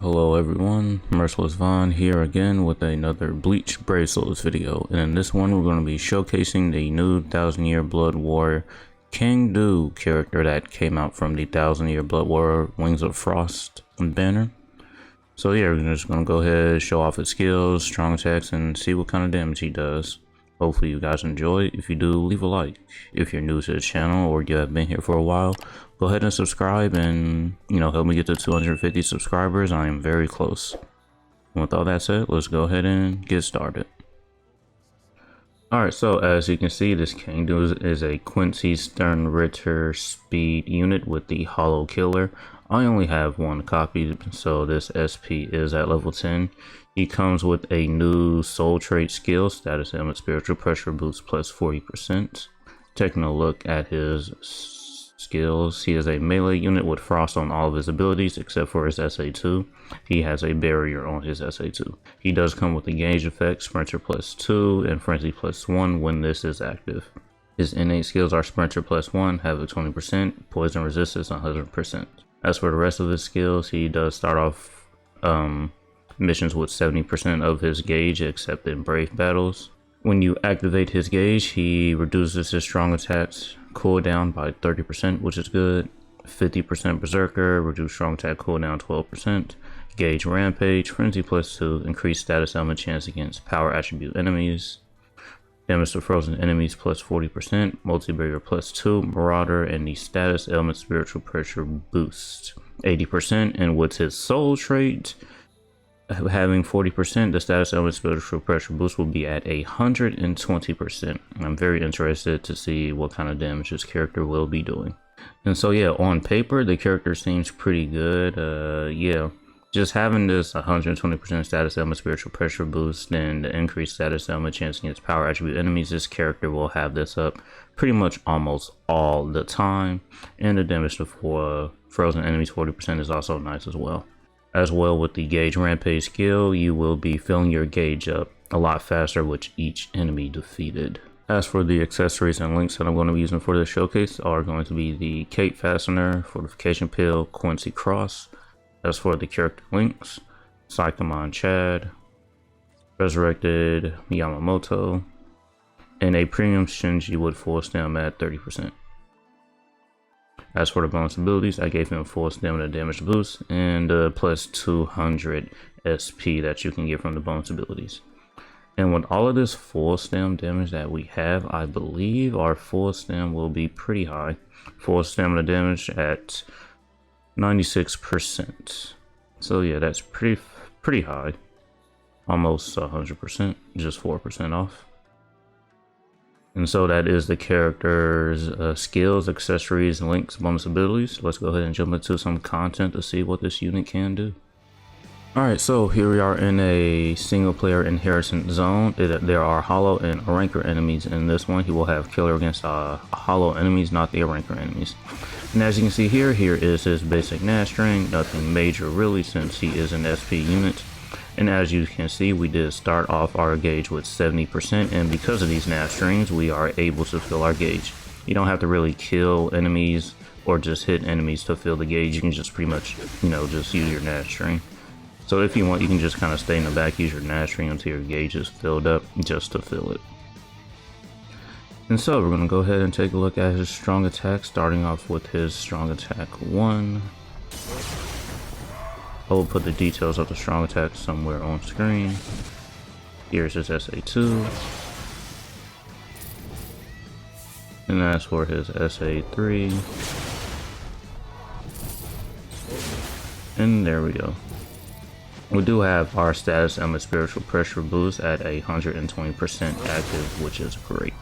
Hello everyone, Merciless Vaughn here again with another Bleach Brave Souls video, and in this one we're going to be showcasing the new 1000-Year Blood War Cang character that came out from the 1000-Year Blood War Wings of Frost banner. So yeah, we're just going to go ahead, show off his skills, strong attacks, and see what kind of damage he does. Hopefully you guys enjoy. If you do, leave a like. If you're new to the channel or you have been here for a while, go ahead and subscribe and, help me get to 250 subscribers. I am very close. And with all that said, let's go ahead and get started. Alright, so as you can see, this Cang is a Quincy Sternritter speed unit with the Hollow Killer. I only have one copy, so this SP is at level 10. He comes with a new soul trait skill, status ailment spiritual pressure boost plus 40%. Taking a look at his skills, he is a melee unit with frost on all of his abilities except for his SA2. He has a barrier on his SA2. He does come with the gauge effect, sprinter plus 2 and frenzy plus 1 when this is active. His innate skills are sprinter plus 1, havoc 20%, poison resistance 100%. As for the rest of his skills, he does start off missions with 70% of his gauge except in brave battles. When you activate his gauge, he reduces his strong attacks cooldown by 30%, which is good. 50% berserker, reduce strong attack cooldown 12%. Gauge rampage, frenzy plus 2, increase status element chance against power attribute enemies. Damage to frozen enemies plus 40%, multi-barrier plus 2, marauder, and the status element spiritual pressure boost 80%. And with his soul trait having 40%, the status element spiritual pressure boost will be at 120%. I'm very interested to see what kind of damage this character will be doing. And so yeah, on paper the character seems pretty good. Yeah, just having this 120% status element spiritual pressure boost and the increased status element chance against power attribute enemies, this character will have this up pretty much almost all the time. And the damage to frozen enemies 40% is also nice as well. As well, with the gauge rampage skill, you will be filling your gauge up a lot faster with each enemy defeated. As for the accessories and links that I'm going to be using for this showcase are going to be the Cape Fastener, Fortification Pill, Quincy Cross. As for the character links, Psychomon Chad, Resurrected Yamamoto, and a premium Shinji with full stem at 30%. As for the bonus abilities, I gave him full stamina damage boost and plus 200 SP that you can get from the bonus abilities. And with all of this full stam damage that we have, I believe our full stam will be pretty high. Full stamina damage at 96%. So yeah, that's pretty high. Almost 100%, just 4% off. And so that is the character's skills, accessories, links, bonus abilities. Let's go ahead and jump into some content to see what this unit can do. Alright, so here we are in a single player inheritance zone. There are hollow and ranker enemies in this one. He will have killer against hollow enemies, not the ranker enemies. And as you can see here is his basic Nash string. Nothing major really since he is an SP unit. And as you can see, we did start off our gauge with 70%, and because of these Nash strings, we are able to fill our gauge. You don't have to really kill enemies or just hit enemies to fill the gauge. You can just pretty much, just use your Nash string. So if you want, you can just kind of stay in the back, use your Nash string until your gauge is filled up just to fill it. And so we're going to go ahead and take a look at his strong attack, starting off with his strong attack 1. I will put the details of the strong attack somewhere on screen. Here's his SA2. And as for his SA3. And there we go. We do have our status element spiritual pressure boost at 120% active, which is great.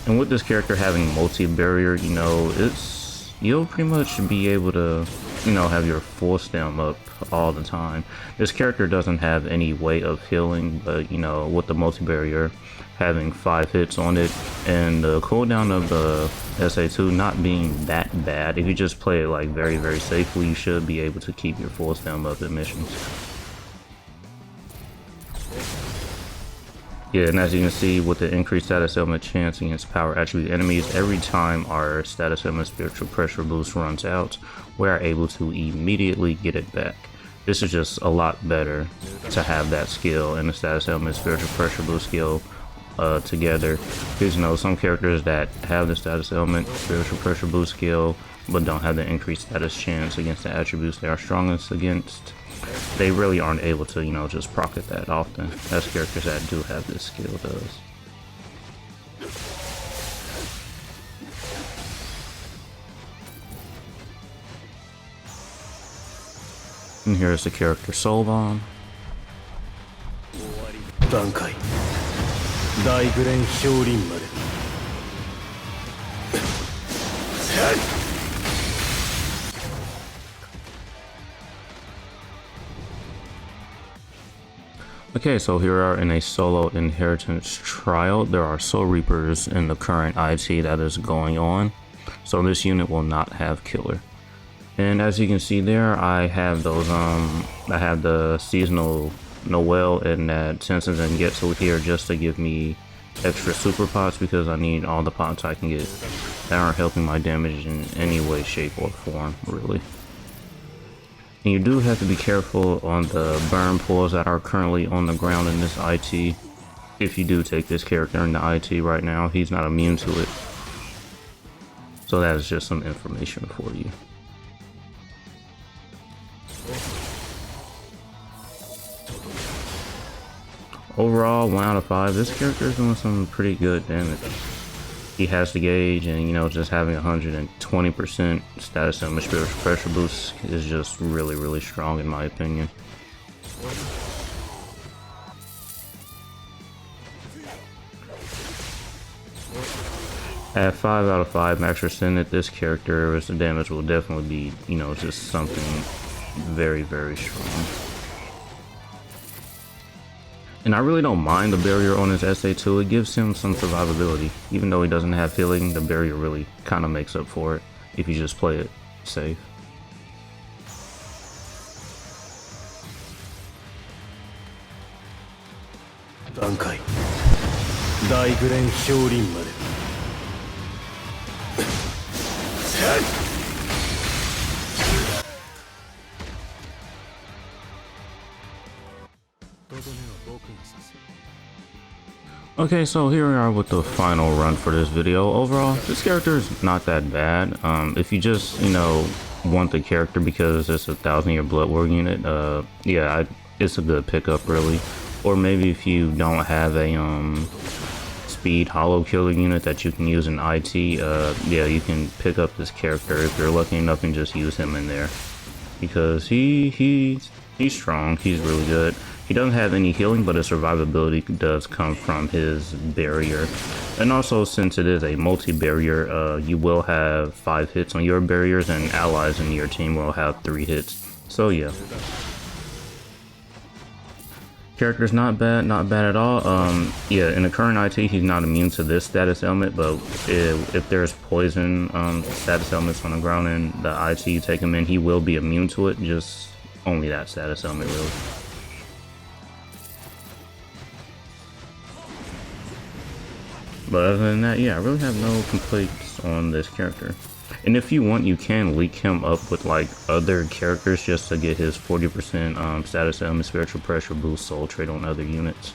And with this character having multi-barrier, you'll pretty much be able to, have your full stem up all the time. This character doesn't have any way of healing, but, with the multi-barrier having 5 hits on it and the cooldown of the SA2 not being that bad, if you just play it like very, very safely, you should be able to keep your full stem up in missions. Yeah, and as you can see, with the increased status element chance against power attribute enemies, every time our status element spiritual pressure boost runs out, we are able to immediately get it back. This is just a lot better to have that skill and the status element spiritual pressure boost skill together, because you know some characters that have the status element spiritual pressure boost skill but don't have the increased status chance against the attributes they are strongest against, they really aren't able to, you know, just proc it that often as characters that do have this skill does. And here's the character Soul Bomb. Okay, so here we are in a solo inheritance trial. There are Soul Reapers in the current IT that is going on, so this unit will not have killer. And as you can see there, I have those I have the seasonal Noel and that Senses and Getsu here just to give me extra super pots, because I need all the pots I can get that aren't helping my damage in any way, shape, or form, really. And you do have to be careful on the burn pulls that are currently on the ground in this IT. If you do take this character in the IT right now, he's not immune to it. So that is just some information for you. Overall, 1 out of 5, this character is doing some pretty good damage. He has the gauge, and you know, just having 120% status and spiritual pressure boost is just really strong in my opinion. At 5 out of 5 max percentage, this character, the damage will definitely be, you know, just something very strong. And I really don't mind the barrier on his SA2, it gives him some survivability. Even though he doesn't have healing, the barrier really kind of makes up for it if you just play it safe. Okay, so here we are with the final run for this video. Overall, this character is not that bad. If you just, you know, want the character because it's a 1000-year Blood War unit, yeah, it's a good pickup really. Or maybe if you don't have a speed hollow killer unit that you can use in IT, yeah, you can pick up this character if you're lucky enough and just use him in there, because he's strong. He's really good. He doesn't have any healing, but his survivability does come from his barrier. And also, since it is a multi-barrier, you will have 5 hits on your barriers, and allies in your team will have 3 hits. So yeah. Character's not bad at all. Yeah, in the current IT, he's not immune to this status element, but if there's poison status elements on the ground and the IT you take him in, he will be immune to it, just only that status element really. But other than that, yeah, I really have no complaints on this character. And if you want, you can link him up with like other characters just to get his 40% status element spiritual pressure boost soul trade on other units.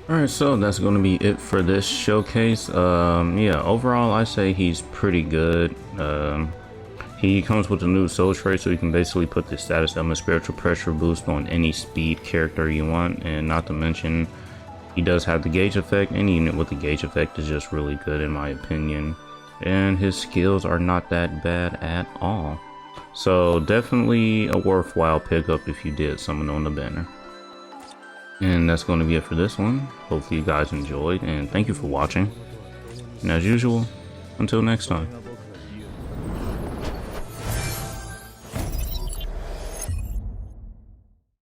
Alright, so that's going to be it for this showcase. Yeah, overall I say he's pretty good. He comes with a new soul trait, so you can basically put the status element spiritual pressure boost on any speed character you want, and not to mention he does have the gauge effect. Any unit with the gauge effect is just really good in my opinion, and his skills are not that bad at all. So definitely a worthwhile pickup if you did summon on the banner. And that's going to be it for this one. Hopefully you guys enjoyed, and thank you for watching. And as usual, until next time.